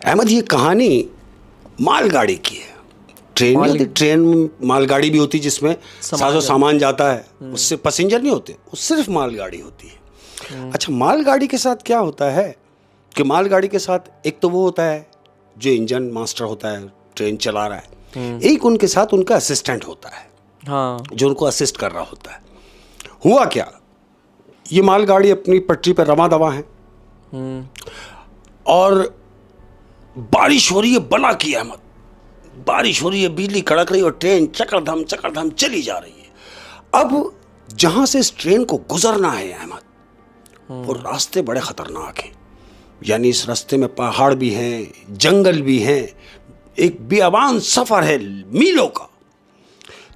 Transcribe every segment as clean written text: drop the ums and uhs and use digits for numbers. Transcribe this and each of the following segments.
अहमद, ये कहानी मालगाड़ी की है। ट्रेन नहीं होती, ट्रेन मालगाड़ी भी होती जिसमें साजो सामान जाता है, उससे पैसेंजर नहीं होते, वो सिर्फ मालगाड़ी होती है। अच्छा, मालगाड़ी के साथ क्या होता है कि मालगाड़ी के साथ एक तो वो होता है जो इंजन मास्टर होता है, ट्रेन चला रहा है, एक उनके साथ उनका असिस्टेंट होता है, हाँ, जो उनको असिस्ट कर रहा होता है। हुआ क्या, ये मालगाड़ी अपनी पटरी पर रमा दवा है और बारिश हो रही है, बला की अहमद, बारिश हो रही है, बिजली कड़क रही है और ट्रेन चकरधम चली जा रही है। अब जहां से इस ट्रेन को गुजरना है अहमद, वो रास्ते बड़े खतरनाक हैं। यानी इस रास्ते में पहाड़ भी हैं, जंगल भी हैं, एक बेअबान सफर है मीलों का।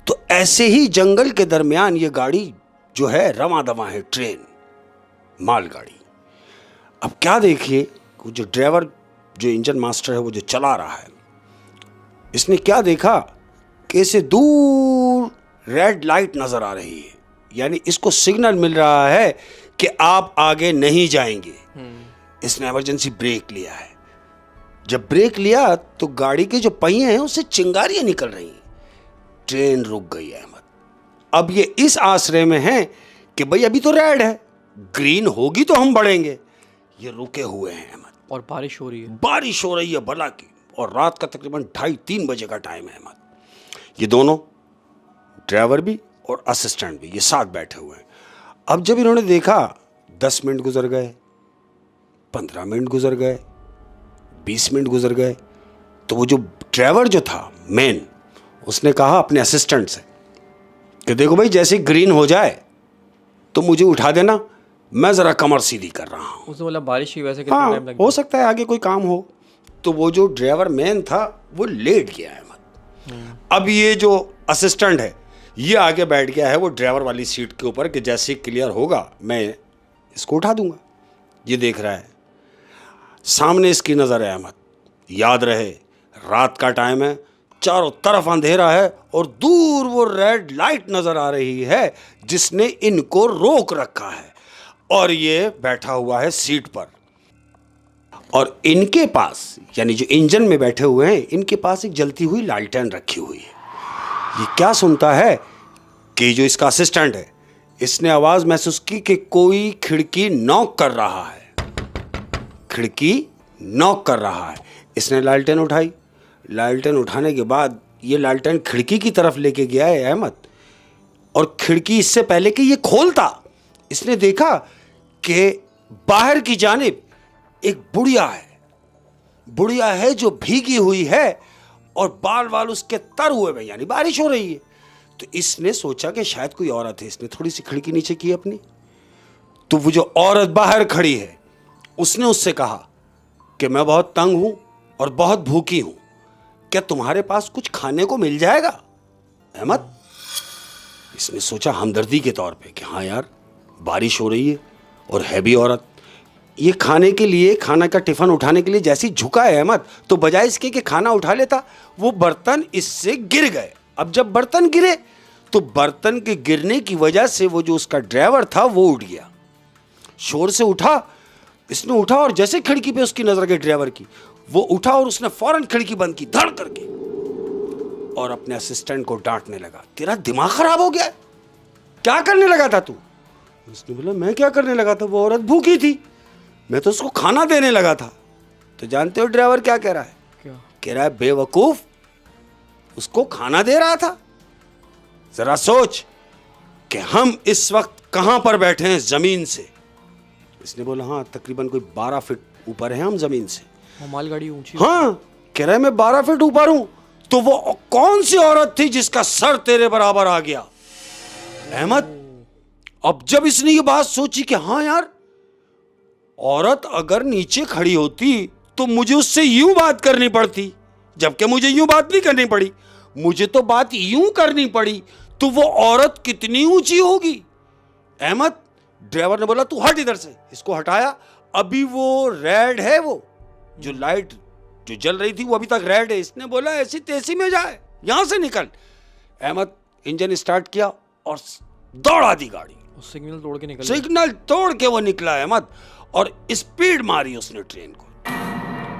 तो ऐसे ही जंगल के दरमियान ये गाड़ी जो है रमा दवा है, ट्रेन मालगाड़ी। अब क्या देखिए, जो ड्राइवर, जो इंजन मास्टर है, वो जो चला रहा है, इसने क्या देखा कि इसे दूर रेड लाइट नजर आ रही है, यानी इसको सिग्नल मिल रहा है कि आप आगे नहीं जाएंगे। इसने इमरजेंसी ब्रेक लिया है। जब ब्रेक लिया तो गाड़ी के जो पहिए हैं उससे चिंगारियां निकल रही, ट्रेन रुक गई अहमद। अब ये इस आश्रय में है कि भाई अभी तो रेड है, ग्रीन होगी तो हम बढ़ेंगे। ये रुके हुए हैं अहमद, और बारिश हो रही है, बारिश हो रही है भला की, और रात का तकरीबन 2:30-3 बजे का टाइम है अहमद। ये दोनों ड्राइवर भी और असिस्टेंट भी ये साथ बैठे हुए हैं। अब जब इन्होंने देखा 10 मिनट गुजर गए, 15 मिनट गुजर गए, 20 मिनट गुजर गए, तो वो जो ड्राइवर जो था मेन, उसने कहा अपने असिस्टेंट से कि देखो भाई, जैसे ग्रीन हो जाए तो मुझे उठा देना, मैं जरा कमर सीधी कर रहा हूँ। उसने बोला बारिश की वजह से कितना टाइम लगेगा, हो सकता है आगे कोई काम हो। तो वो जो ड्राइवर मैन था वो लेट गया है मत। अब ये जो असिस्टेंट है ये आगे बैठ गया है वो ड्राइवर वाली सीट के ऊपर कि जैसे क्लियर होगा मैं इसको उठा दूंगा। ये देख रहा है, सामने इसकी नज़र है अहमद। याद रहे रात का टाइम है, चारों तरफ अंधेरा है और दूर वो रेड लाइट नजर आ रही है जिसने इनको रोक रखा है, और ये बैठा हुआ है सीट पर। और इनके पास, यानी जो इंजन में बैठे हुए हैं, इनके पास एक जलती हुई लालटेन रखी हुई है। ये क्या सुनता है कि जो इसका असिस्टेंट है, इसने आवाज महसूस की कि कोई खिड़की नॉक कर रहा है, खिड़की नॉक कर रहा है। इसने लालटेन उठाई। लालटेन उठाने के बाद ये लालटेन खिड़की की तरफ लेके गया है अहमद, और खिड़की इससे पहले कि ये खोलता, इसने देखा कि बाहर की जानिब एक बुढ़िया है जो भीगी हुई है और बाल वाल उसके तर हुए हैं, यानी बारिश हो रही है। तो इसने सोचा कि शायद कोई औरत है। इसने थोड़ी सी खिड़की नीचे की अपनी, तो वो जो औरत बाहर खड़ी है उसने उससे कहा कि मैं बहुत तंग हूं और बहुत भूखी हूं, क्या तुम्हारे पास कुछ खाने को मिल जाएगा अहमद? इसने सोचा हमदर्दी के तौर पे कि हाँ यार, बारिश हो रही है और है भी औरत। ये खाने के लिए, खाना का टिफिन उठाने के लिए जैसे झुका है अहमद, तो बजाय इसके कि खाना उठा लेता, वो बर्तन इससे गिर गए। अब जब बर्तन गिरे तो बर्तन के गिरने की वजह से वो जो उसका ड्राइवर था वो उठ गया, शोर से उठा। इसने उठा और जैसे खिड़की पे उसकी नजर गई ड्राइवर की, वो उठा और उसने फौरन खिड़की बंद की धड़ करके, और अपने असिस्टेंट को डांटने लगा, तेरा दिमाग खराब हो गया, क्या करने लगा था तू? उसने बोला मैं क्या करने लगा था, वो औरत भूखी थी, मैं तो उसको खाना देने लगा था। तो जानते हो ड्राइवर क्या कह रहा है? क्या कह रहा है, बेवकूफ, उसको खाना दे रहा था। जरा सोच कि हम इस वक्त कहां पर बैठे हैं जमीन से। इसने बोला हाँ, तकरीबन कोई 12 फीट ऊपर है हम जमीन से। मालगाड़ी ऊंची, हाँ, कह रहा है मैं 12 फीट ऊपर हूं। तो वो कौन सी औरत थी जिसका सर तेरे बराबर आ गया अहमद? अब जब इसने ये बात सोची कि हाँ यार, औरत अगर नीचे खड़ी होती तो मुझे उससे यूं बात करनी पड़ती, जबकि मुझे यूं बात नहीं करनी पड़ी, मुझे तो बात यूं करनी पड़ी, तो वो औरत कितनी ऊंची होगी अहमद? ड्राइवर ने बोला तू हट इधर से। इसको हटाया। अभी वो रेड है, वो जो लाइट जो जल रही थी वो अभी तक रेड है। इसने बोला ऐसी तेजी में जाए, यहां से निकल। अहमद इंजन स्टार्ट किया और दौड़ा दी गाड़ी। सिग्नल तोड़ के निकल, सिग्नल तोड़ के वो निकला अहमद, और स्पीड मारी उसने ट्रेन को।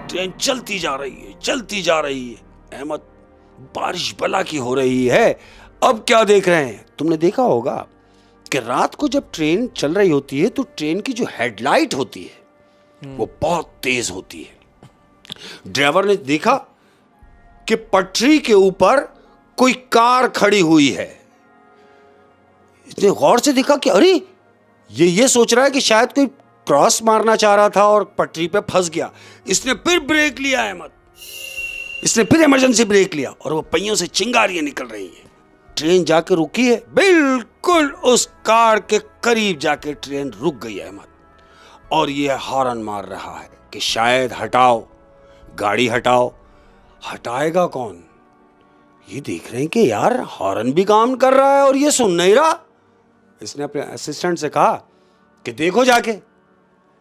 ट्रेन चलती जा रही है, चलती जा रही है। अहमद, बारिश बला की हो रही है। अब क्या देख रहे हैं? तुमने देखा होगा कि रात को जब ट्रेन चल रही होती है तो ट्रेन की जो हेडलाइट होती है वो बहुत तेज होती है। ड्राइवर ने देखा कि पटरी के ऊपर कोई कार खड़ी हुई है। इसने गौर से देखा कि अरे ये सोच रहा है कि शायद कोई क्रॉस मारना चाह रहा था और पटरी पे फंस गया। इसने फिर ब्रेक लिया अहमद, इसने फिर इमरजेंसी ब्रेक लिया और वो पहियों से चिंगारियां निकल रही हैं। ट्रेन जाके रुकी है, बिल्कुल उस कार के करीब जाके ट्रेन रुक गई है अहमद। और ये हॉर्न मार रहा है कि शायद हटाओ, गाड़ी हटाओ। हटाएगा कौन? ये देख रहे हैं कि यार हॉर्न भी काम कर रहा है और ये सुन नहीं रहा। इसने अपने असिस्टेंट से कहा कि देखो जाके।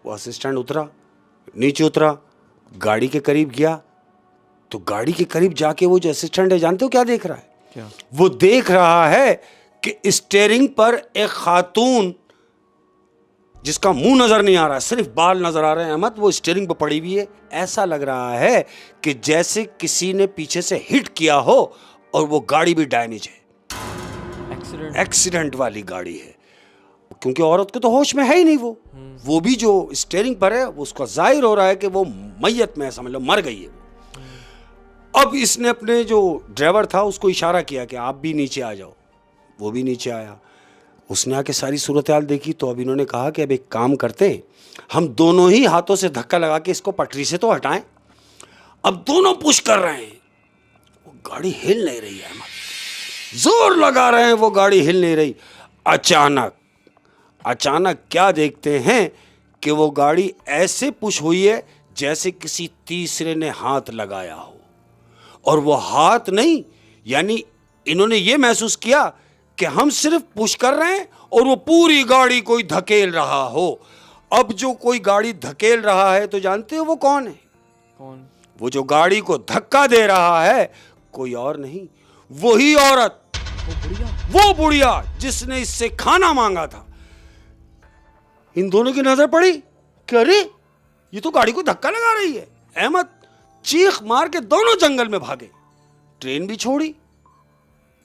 वो असिस्टेंट उतरा, नीचे उतरा, गाड़ी के करीब गया। तो गाड़ी के करीब जाके वो जो असिस्टेंट है, जानते हो क्या देख रहा है? क्या? वो देख रहा है कि स्टीयरिंग पर एक खातून, जिसका मुंह नजर नहीं आ रहा, सिर्फ बाल नजर आ रहे हैं अहमद, वो स्टीयरिंग पर पड़ी हुई है। ऐसा लग रहा है कि जैसे किसी ने पीछे से हिट किया हो और वो गाड़ी भी डैमेज है, एक्सीडेंट वाली गाड़ी है। क्योंकि औरत को तो होश में है ही नहीं। वो भी जो स्टीयरिंग पर है, उसका जाहिर हो रहा है कि वो मैयत में है, समझ लो मर गई है। अब इसने अपने जो ड्राइवर था उसको इशारा किया कि आप भी नीचे आ जाओ। वो भी नीचे आया। उसने आके सारी सूरत हाल देखी। तो अब इन्होंने कहा कि अब एक काम करते हैं, हम दोनों ही हाथों से धक्का लगा के इसको पटरी से तो हटाएं। अब दोनों पुश कर रहे हैं, वो गाड़ी हिल नहीं रही है, जोर लगा रहे हैं, वो गाड़ी हिल नहीं रही। अचानक क्या देखते हैं कि वो गाड़ी ऐसे पुश हुई है जैसे किसी तीसरे ने हाथ लगाया हो। और वो हाथ नहीं, यानी इन्होंने ये महसूस किया कि हम सिर्फ पुश कर रहे हैं और वो पूरी गाड़ी कोई धकेल रहा हो। अब जो कोई गाड़ी धकेल रहा है तो जानते हो वो कौन है? कौन? वो जो गाड़ी को धक्का दे रहा है कोई और नहीं, वही औरत, वो बुढ़िया जिसने इससे खाना मांगा था। इन दोनों की नजर पड़ी कि अरे ये तो गाड़ी को धक्का लगा रही है। अहमद चीख मार के दोनों जंगल में भागे। ट्रेन भी छोड़ी,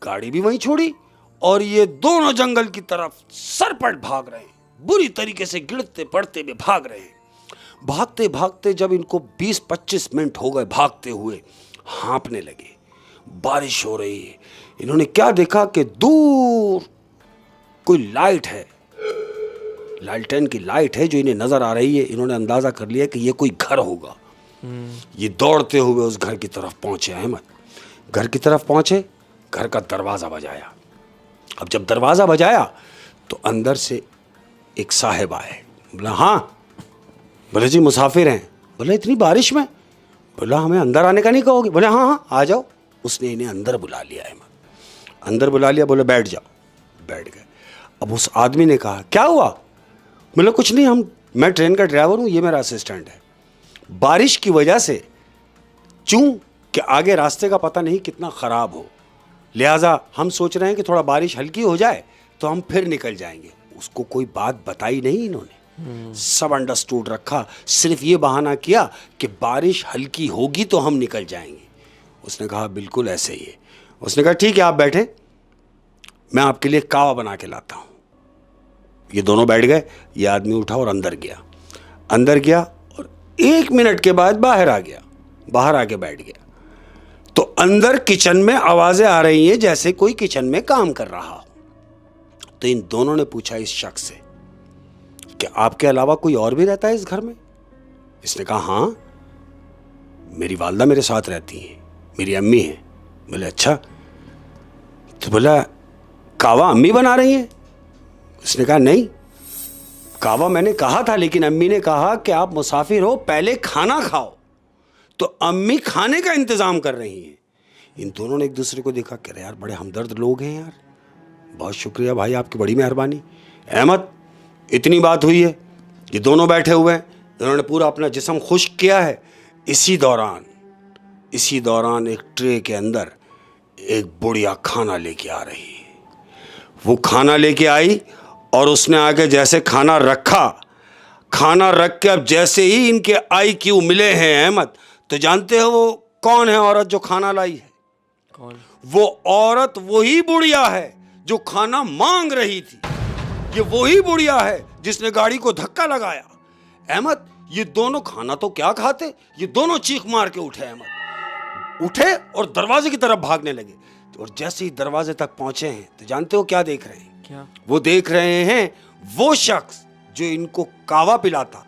गाड़ी भी वहीं छोड़ी और ये दोनों जंगल की तरफ सरपट भाग रहे हैं, बुरी तरीके से गिरते पड़ते हुए भाग रहे हैं। भागते भागते जब इनको 20-25 मिनट हो गए भागते हुए, हाँफने लगे, बारिश हो रही है। इन्होंने क्या देखा कि दूर कोई लाइट है, लालटेन की लाइट है जो इन्हें नजर आ रही है। इन्होंने अंदाजा कर लिया कि ये कोई घर होगा। ये दौड़ते हुए उस घर की तरफ पहुंचे अहमद। घर की तरफ पहुंचे, घर का दरवाजा बजाया। अब जब दरवाजा बजाया तो अंदर से एक साहिब आए। बोला हाँ। बोले जी मुसाफिर हैं। बोले इतनी बारिश में? बोला हमें अंदर आने का नहीं कहोगे? बोले हाँ हाँ आ जाओ। उसने इन्हें अंदर बुला लिया अहमद, अंदर बुला लिया। बोले बैठ जाओ। बैठ गए। अब उस आदमी ने कहा क्या हुआ? बोले कुछ नहीं, मैं ट्रेन का ड्राइवर हूँ, ये मेरा असिस्टेंट है। बारिश की वजह से चूं कि आगे रास्ते का पता नहीं कितना ख़राब हो, लिहाजा हम सोच रहे हैं कि थोड़ा बारिश हल्की हो जाए तो हम फिर निकल जाएंगे। उसको कोई बात बताई नहीं इन्होंने, सब अंडरस्टूड रखा। सिर्फ ये बहाना किया कि बारिश हल्की होगी तो हम निकल जाएंगे। उसने कहा बिल्कुल ऐसे ही है। उसने कहा ठीक है आप बैठे, मैं आपके लिए कावा बना के लाता हूँ। ये दोनों बैठ गए। ये आदमी उठा और अंदर गया और 1 मिनट के बाद बाहर आ गया, बाहर आके बैठ गया। तो अंदर किचन में आवाजें आ रही हैं जैसे कोई किचन में काम कर रहा हो। तो इन दोनों ने पूछा इस शख्स से कि आपके अलावा कोई और भी रहता है इस घर में? इसने कहा हाँ, मेरी वालदा मेरे साथ रहती हैं, मेरी अम्मी है। बोले अच्छा। तो बोला कावा अम्मी बना रही हैं? उसने कहा नहीं, कावा मैंने कहा था लेकिन अम्मी ने कहा कि आप मुसाफिर हो, पहले खाना खाओ, तो अम्मी खाने का इंतजाम कर रही हैं। इन दोनों ने एक दूसरे को देखा, कह रहे यार बड़े हमदर्द लोग हैं यार, बहुत शुक्रिया भाई आपकी, बड़ी मेहरबानी। अहमद इतनी बात हुई है, ये दोनों बैठे हुए हैं, इन्होंने पूरा अपना जिस्म खुश्क किया है। इसी दौरान एक ट्रे के अंदर एक बुढ़िया खाना लेके आ रही है। वो खाना लेके आई और उसने आके जैसे खाना रख के अब जैसे ही इनके IQ मिले हैं अहमद, तो जानते हो वो कौन है औरत जो खाना लाई है? कौन? वो औरत वही बुढ़िया है जो खाना मांग रही थी। ये वही बुढ़िया है जिसने गाड़ी को धक्का लगाया। अहमद, ये दोनों खाना तो क्या खाते, ये दोनों चीख मार के उठे। अहमद उठे और दरवाजे की तरफ भागने लगे। और जैसे ही दरवाजे तक पहुंचे हैं तो जानते हो क्या देख रहे हैं? क्या? वो देख रहे हैं वो शख्स जो इनको कावा पिलाता,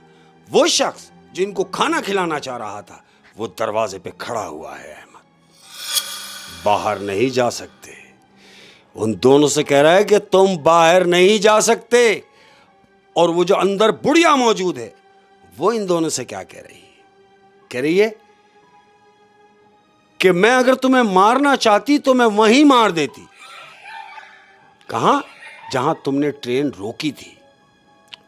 वो शख्स जो इनको खाना खिलाना चाह रहा था, वो दरवाजे पे खड़ा हुआ है। अहमद बाहर नहीं जा सकते। उन दोनों से कह रहा है कि तुम बाहर नहीं जा सकते। और वो जो अंदर बुढ़िया मौजूद है वो इन दोनों से क्या कह रही है? कह रही है कि मैं अगर तुम्हें मारना चाहती तो मैं वहीं मार देती। कहां? जहां तुमने ट्रेन रोकी थी,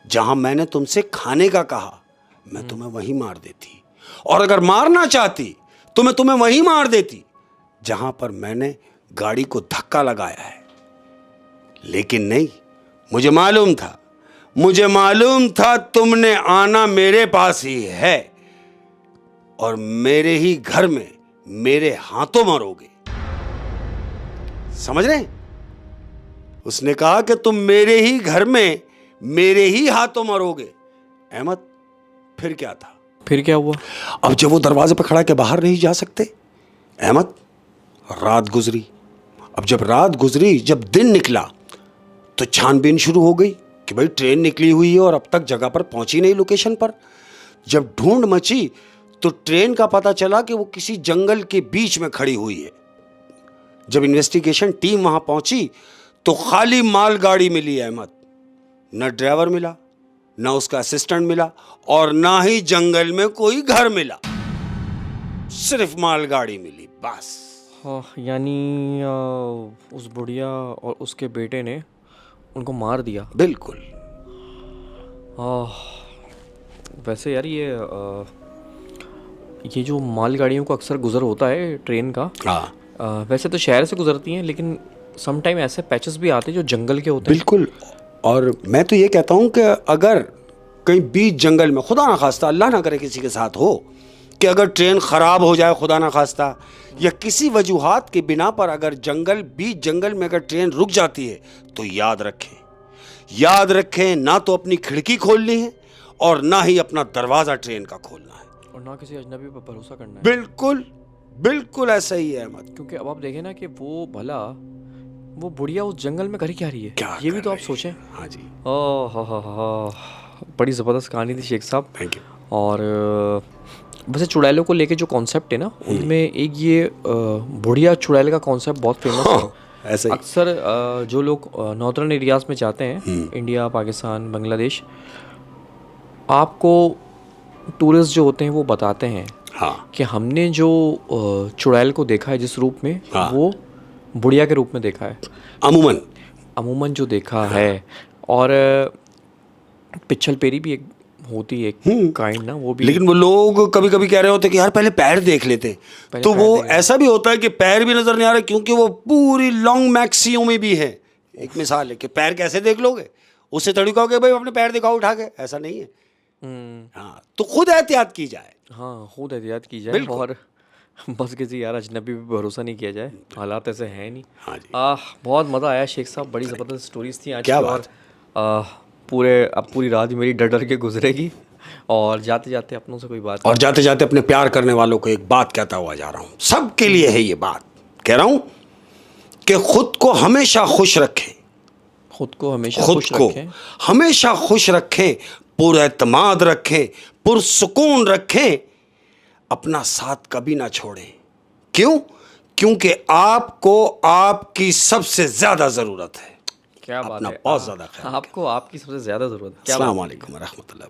जहां मैंने तुमसे खाने का कहा, मैं तुम्हें वहीं मार देती। और अगर मारना चाहती तो मैं तुम्हें वहीं मार देती जहां पर मैंने गाड़ी को धक्का लगाया है। लेकिन नहीं, मुझे मालूम था तुमने आना मेरे पास ही है और मेरे ही घर में मेरे हाथों मरोगे। समझ रहे? उसने कहा कि तुम मेरे ही घर में मेरे ही हाथों मरोगे। अहमद फिर क्या था? फिर क्या हुआ? अब जब वो दरवाजे पर खड़ा के बाहर नहीं जा सकते, अहमद, रात गुजरी। अब जब रात गुजरी, जब दिन निकला, तो छानबीन शुरू हो गई कि भाई ट्रेन निकली हुई है और अब तक जगह पर पहुंची नहीं, लोकेशन पर। जब ढूंढ मची तो ट्रेन का पता चला कि वो किसी जंगल के बीच में खड़ी हुई है। जब इन्वेस्टिगेशन टीम वहां पहुंची तो खाली मालगाड़ी मिली। अहमद, न ड्राइवर मिला, ना उसका असिस्टेंट मिला और ना ही जंगल में कोई घर मिला। सिर्फ मालगाड़ी मिली, बस। हाँ, यानी उस बुढ़िया और उसके बेटे ने उनको मार दिया। बिल्कुल। वैसे यार ये जो मालगाड़ियों का अक्सर गुजर होता है ट्रेन का, वैसे तो शहर से गुजरती हैं, लेकिन सम टाइम ऐसे पैचेस भी आते हैं जो जंगल के होते हैं। बिल्कुल। और मैं तो ये कहता हूं कि अगर कहीं बीच जंगल में, खुदा ना खास्ता, अल्लाह ना करे किसी के साथ हो, कि अगर ट्रेन खराब हो जाए, खुदा ना खास्ता, या किसी वजूहात के बिना पर अगर बीच जंगल में अगर ट्रेन रुक जाती है, तो याद रखें ना तो अपनी खिड़की खोलनी है और ना ही अपना दरवाजा ट्रेन का खोलना है, और ना किसी अजनबी पर भरोसा करना है। बिल्कुल ऐसा ही है अहमद। क्योंकि अब आप देखें ना कि वो बुढ़िया उस जंगल में कर क्या रही है, ये भी तो आप सोचें। हाँ जी। बड़ी ज़बरदस्त कहानी थी शेख साहब। Thank you. और वैसे चुड़ैलों को लेके जो कॉन्सेप्ट है ना, उनमें एक ये बुढ़िया चुड़ैल का कॉन्सेप्ट बहुत फेमस है। ऐसे ही अक्सर जो लोग नॉर्दर्न एरियाज़ में जाते हैं, इंडिया, पाकिस्तान, बांग्लादेश, आपको टूरिस्ट जो होते हैं वो बताते हैं कि हमने जो चुड़ैल को देखा है जिस रूप में, वो बुढ़िया के रूप में देखा है अमूमन जो देखा है। और पिच्छल पेरी भी एक होती है, एक काइंड ना, वो भी। लेकिन वो लोग कभी कभी कह रहे होते कि यार पहले पैर देख लेते, तो वो ऐसा भी होता है कि पैर भी नजर नहीं आ रहे, क्योंकि वो पूरी लॉन्ग मैक्सियों में भी है। एक मिसाल है कि पैर कैसे देख लोगे, उससे थोड़ी कहोगे भाई अपने पैर दिखाओ उठा के, ऐसा नहीं है। हाँ, तो खुद एहतियात की जाए। हाँ, खुद एहतियात की जाए, और बस किसी यार अजनबी पे भरोसा नहीं किया जाए, हालात ऐसे हैं नहीं। हाँ जी। बहुत मज़ा आया शेख साहब, बड़ी ज़बरदस्त स्टोरीज थी आज क्या की। बात। और पूरी रात मेरी डर के गुजरेगी। और जाते जाते अपनों से कोई बात, और जाते जाते अपने प्यार करने वालों को एक बात कहता हुआ जा रहा हूँ, सबके लिए है ये बात, कह रहा हूँ कि खुद को हमेशा खुश रखें, खुद को हमेशा खुश रखें, पुरएतमाद रखें, पुरसुकून रखें, अपना साथ कभी ना छोड़ें। क्यों? क्योंकि आपको आपकी सबसे ज्यादा जरूरत है। क्या बात है, बहुत ज्यादा ख्याल, आपको आपकी सबसे ज्यादा जरूरत है। अस्सलाम वालेकुम व रहमतुल्लाह।